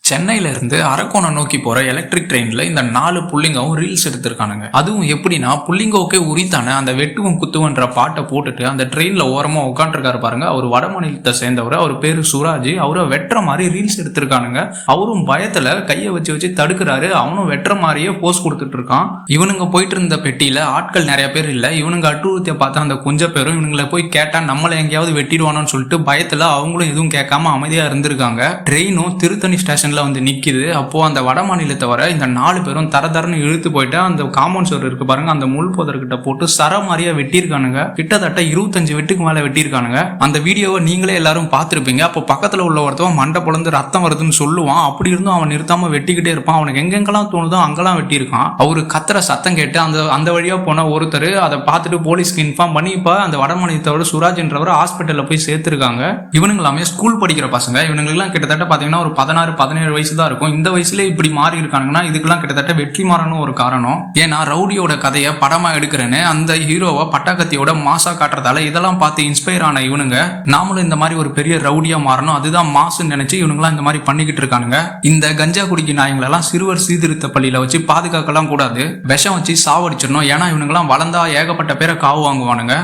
சென்னையில இருந்து அரக்கோணம் நோக்கி போற எலக்ட்ரிக் ட்ரெயின்ல இந்த 4 புள்ளிங்கவும் ரீல்ஸ் எடுத்திருக்கானுங்க. அதுவும் எப்படின்னா புள்ளிங்கோக்கே உரித்தான அந்த வெட்டுவும் குத்துவன்ற பாட்டை போட்டுட்டு அந்த ட்ரெயின்ல ஓரமா உட்காந்துருக்காரு பாருங்க. அவர் வட மாநிலத்தை சேர்ந்தவர். அவர் பேரு சுராஜ். அவரை வெட்டுற மாதிரி ரீல்ஸ் எடுத்திருக்கானுங்க. அவரும் பயத்துல கையை வச்சு வச்சு தடுக்கிறாரு. அவனும் வெட்டுற மாதிரியே போஸ் கொடுத்துட்டு இருக்கான். இவனுங்க போயிட்டு இருந்த பெட்டியில ஆட்கள் நிறைய பேர் இல்ல. இவனுங்க அட்டூழியத்தை பார்த்த அந்த கொஞ்சம் பேரும் இவனுங்களை போய் கேட்டா நம்மளை எங்கேயாவது வெட்டிடுவானோன்னு சொல்லிட்டு பயத்துல அவங்களும் எதுவும் கேட்காம அமைதியா இருந்திருக்காங்க. ட்ரெயினும் திருத்தணி ஸ்டேஷன் வந்து நிக்குது. அப்போ அந்த வட மாநிலத்தை வர இந்த 4 பேரும் தரன்னு இழுத்து போயிட்டு அந்த காம்பவுண்ட் சுவர் இருக்கு பாருங்க, அந்த முள் போதர்கிட்ட போட்டு சர மாதிரியா வெட்டியிருக்கானுங்க. கிட்டத்தட்ட 25 வெட்டுக்கு மேல வெட்டியிருக்கானுங்க. அந்த வீடியோவை நீங்களே எல்லாரும் பார்த்திருப்பீங்க. அப்போ பக்கத்துல உள்ள ஒருத்தவன் மண்டை பொழந்து ரத்தம் வருதுன்னு சொல்லுவான். அப்படி இருந்தும் அவன் நிறுத்தாம வெட்டிக்கிட்டே இருப்பான். அவனுக்கு எங்கெங்கெல்லாம் தோணுதோ அங்கெல்லாம் வெட்டியிருக்கான். அவரு கத்துற சத்தம் கேட்டு அந்த வழியா போன ஒருத்தர் அதை பார்த்துட்டு போலீஸ்க்கு இன்ஃபார்ம் பண்ணி இப்ப அந்த வட மாநிலத்தோட சுராஜ் என்றவர் ஹாஸ்பிட்டல்ல போய் சேர்த்திருக்காங்க. இவனுங்களாமே ஸ்கூல் படிக்கிற பசங்க. இவனுங்கெல்லாம் கிட்டத்தட்ட பாத்தீங்கன்னா ஒரு 16-17 வயசு தான் இருக்கும். இந்த வயசுல இப்படி மாறி இருக்காங்கன்னா இதுக்கெல்லாம் கிட்டத்தட்ட வெற்றிமாறனும் ஒரு காரணம். ஏன்னா ரவுடியோட கதையை படமா எடுக்கிறேன்னு அந்த ஹீரோவை பட்டாக்கத்தியோட மாசா காட்டுறதால இதெல்லாம் பார்த்து இன்ஸ்பயர் ஆன இவனுங்க நாமளும் இந்த மாதிரி ஒரு பெரிய ரவுடியா மாறணும், அதுதான் மாசுன்னு நினைச்சு இவனுங்களாம் இந்த மாதிரி பண்ணிக்கிட்டு இருக்கானுங்க. இந்த கஞ்சா குடிக்க நாயங்களெல்லாம் சிறுவர் சீர்திருத்த பள்ளியில வச்சு பாதுகாக்கலாம் கூடாது, விஷம் வச்சு சாவடிச்சிடணும். ஏன்னா இவனுங்கெல்லாம் வளர்ந்தா ஏகப்பட்ட பேரை காவு வாங்குவானுங்க.